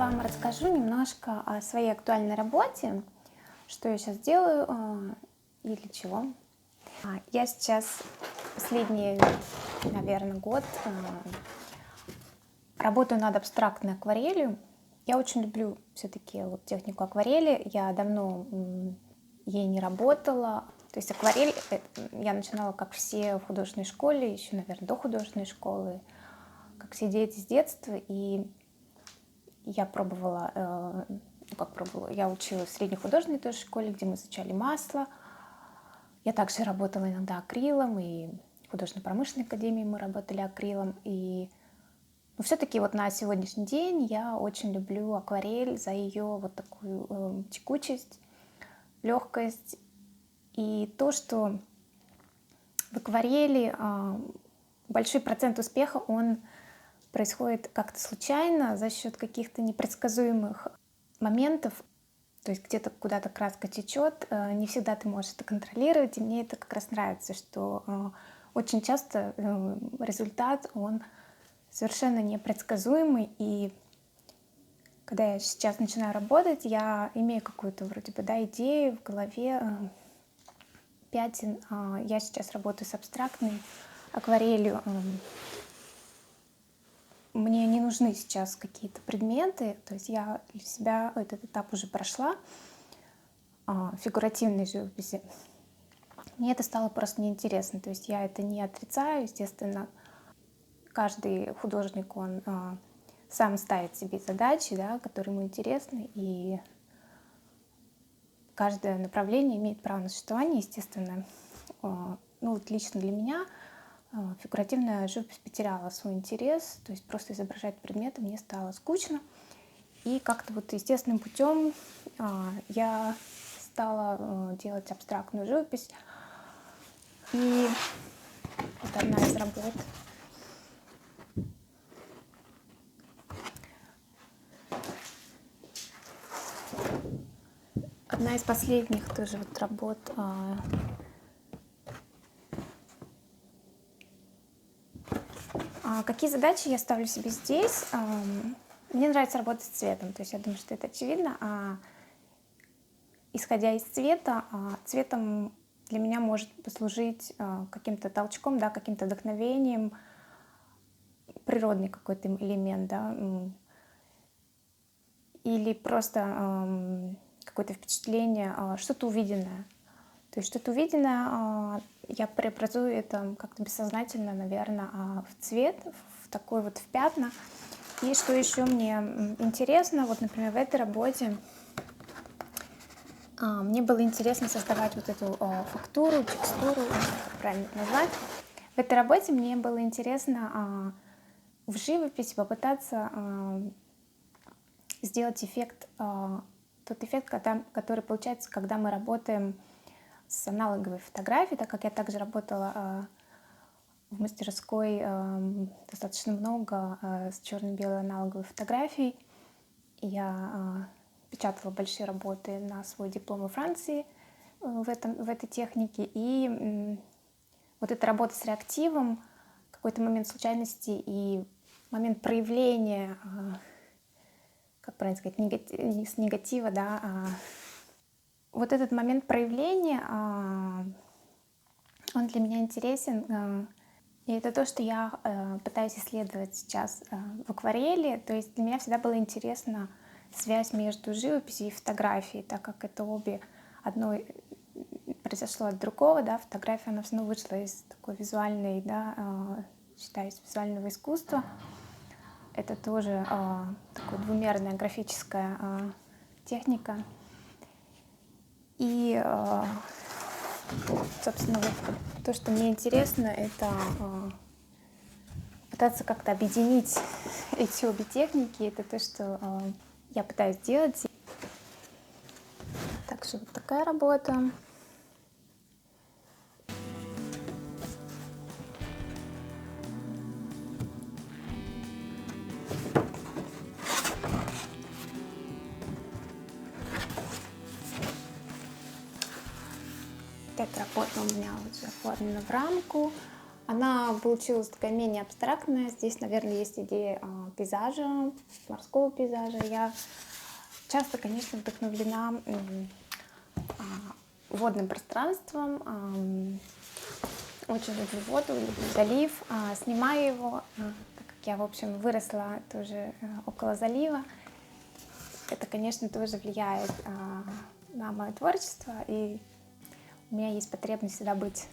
вам расскажу немножко о своей актуальной работе, что я сейчас делаю и для чего. Я сейчас последний, наверное, год работаю над абстрактной акварелью. Я очень люблю все-таки вот технику акварели. Я давно ей не работала. То есть акварель я начинала, как все, в художественной школе, еще, наверное, до художественной школы, как все дети с детства. И я пробовала, я училась в средней художественной тоже школе, где мы изучали масло. Я также работала иногда акрилом, и в художественно-промышленной академии мы работали акрилом. Но все-таки вот на сегодняшний день я очень люблю акварель за ее вот такую текучесть, легкость и то, что в акварели большой процент успеха, он происходит как-то случайно за счет каких-то непредсказуемых моментов. То есть где-то куда-то краска течет, не всегда ты можешь это контролировать, и мне это как раз нравится, что очень часто результат, он совершенно непредсказуемый, и когда я сейчас начинаю работать, я имею какую-то вроде бы идею в голове, пятен. Я сейчас работаю с абстрактной акварелью. Мне не нужны сейчас какие-то предметы, то есть я для себя этот этап уже прошла, фигуративной живописи. Мне это стало просто неинтересно, то есть я это не отрицаю, естественно. Каждый художник, он сам ставит себе задачи, да, которые ему интересны, и каждое направление имеет право на существование, естественно. Ну вот лично для меня фигуративная живопись потеряла свой интерес, то есть просто изображать предметы мне стало скучно. И как-то вот естественным путем я стала делать абстрактную живопись. И это одна из работ. Одна из последних тоже вот работ. Какие задачи я ставлю себе здесь? Мне нравится работать с цветом, то есть я думаю, что это очевидно. Исходя из цвета, цветом для меня может послужить каким-то толчком, да, каким-то вдохновением, природный какой-то элемент, да, или просто какое-то впечатление, что-то увиденное. То есть что-то увиденное, я преобразую это как-то бессознательно, наверное, в цвет, в такой вот в пятна. И что еще мне интересно, вот, например, в этой работе мне было интересно создавать вот эту фактуру, текстуру, как правильно это назвать. В этой работе мне было интересно в живописи попытаться сделать эффект, тот эффект, который получается, когда мы работаем с аналоговой фотографией, так как я также работала в мастерской достаточно много с черно-белой аналоговой фотографией. Я печатала большие работы на свой диплом во Франции в этой технике. И вот эта работа с реактивом, какой-то момент случайности и момент проявления, как правильно сказать, с негатива, да, вот этот момент проявления, он для меня интересен. И это то, что я пытаюсь исследовать сейчас в акварели. То есть для меня всегда было интересно связь между живописью и фотографией, так как это обе одно произошло от другого, да, фотография, она все равно вышла из такой визуальной, да, считаюсь, визуального искусства. Это тоже такая двумерная графическая техника. И, собственно, вот то, что мне интересно, это пытаться как-то объединить эти обе техники. Это то, что я пытаюсь делать. Также вот такая работа. Эта работа у меня уже оформлена в рамку. Она получилась такая менее абстрактная. Здесь, наверное, есть идея пейзажа, морского пейзажа. Я часто, конечно, вдохновлена водным пространством. Очень люблю воду, люблю залив. Снимаю его, так как я, в общем, выросла тоже около залива. Это, конечно, тоже влияет на мое творчество. И у меня есть потребность всегда быть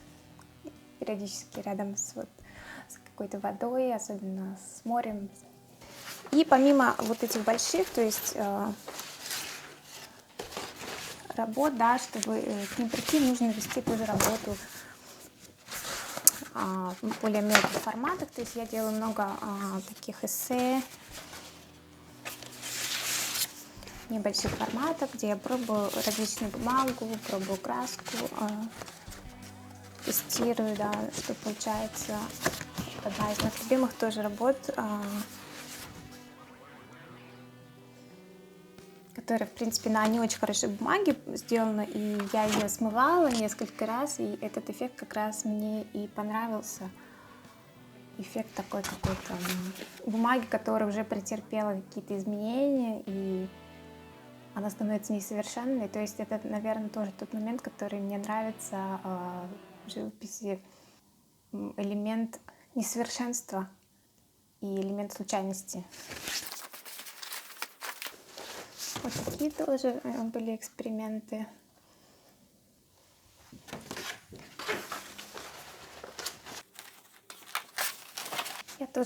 периодически рядом с какой-то водой, особенно с морем. И помимо вот этих больших, то есть работ, да, чтобы к ним прийти, нужно вести тоже работу в более мелких форматах. То есть я делаю много таких эссе, небольших форматов, где я пробую различную бумагу, пробую краску, тестирую, да, что получается. Одна из моих любимых тоже работ, которая, в принципе, на не очень хорошей бумаге сделана, и я ее смывала несколько раз, и этот эффект как раз мне и понравился. Эффект такой какой-то бумаги, которая уже претерпела какие-то изменения, и она становится несовершенной. То есть это, наверное, тоже тот момент, который мне нравится в живописи. Элемент несовершенства и элемент случайности. Вот такие тоже были эксперименты.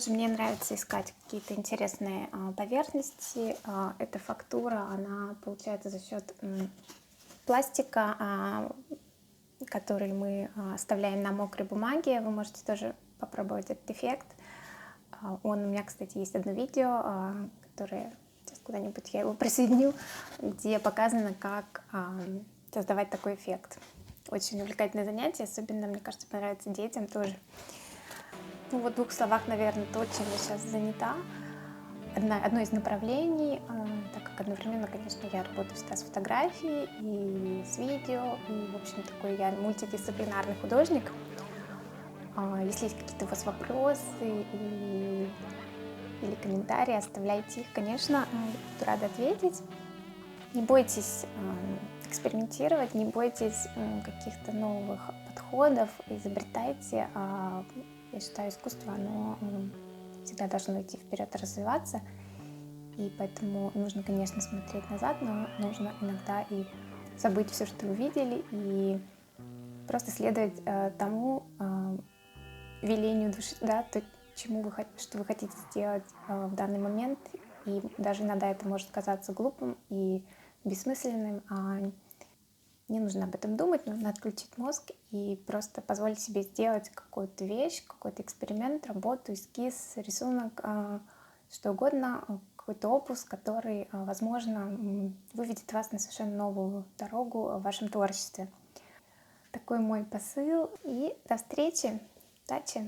Мне нравится искать какие-то интересные поверхности. Эта фактура, она получается за счет пластика, который мы оставляем на мокрой бумаге. Вы можете тоже попробовать этот эффект. У меня, кстати, есть одно видео, которое сейчас куда-нибудь я его присоединю, где показано, как создавать такой эффект. Очень увлекательное занятие, особенно, мне кажется, понравится детям тоже. Ну вот в 2 словах, наверное, то, чем я сейчас занята. Одно из направлений, так как одновременно, конечно, я работаю всегда с фотографией и с видео, и, в общем, такой я мультидисциплинарный художник. Если есть какие-то у вас вопросы или комментарии, оставляйте их, конечно, буду рада ответить. Не бойтесь экспериментировать, не бойтесь каких-то новых подходов, изобретайте. Я считаю, искусство, оно всегда должно идти вперед и развиваться, и поэтому нужно, конечно, смотреть назад, но нужно иногда и забыть все, что вы видели, и просто следовать тому велению души, да, то, что вы хотите сделать в данный момент. И даже иногда это может казаться глупым и бессмысленным, не нужно об этом думать, нужно отключить мозг и просто позволить себе сделать какую-то вещь, какой-то эксперимент, работу, эскиз, рисунок, что угодно, какой-то опус, который, возможно, выведет вас на совершенно новую дорогу в вашем творчестве. Такой мой посыл. И до встречи. Удачи!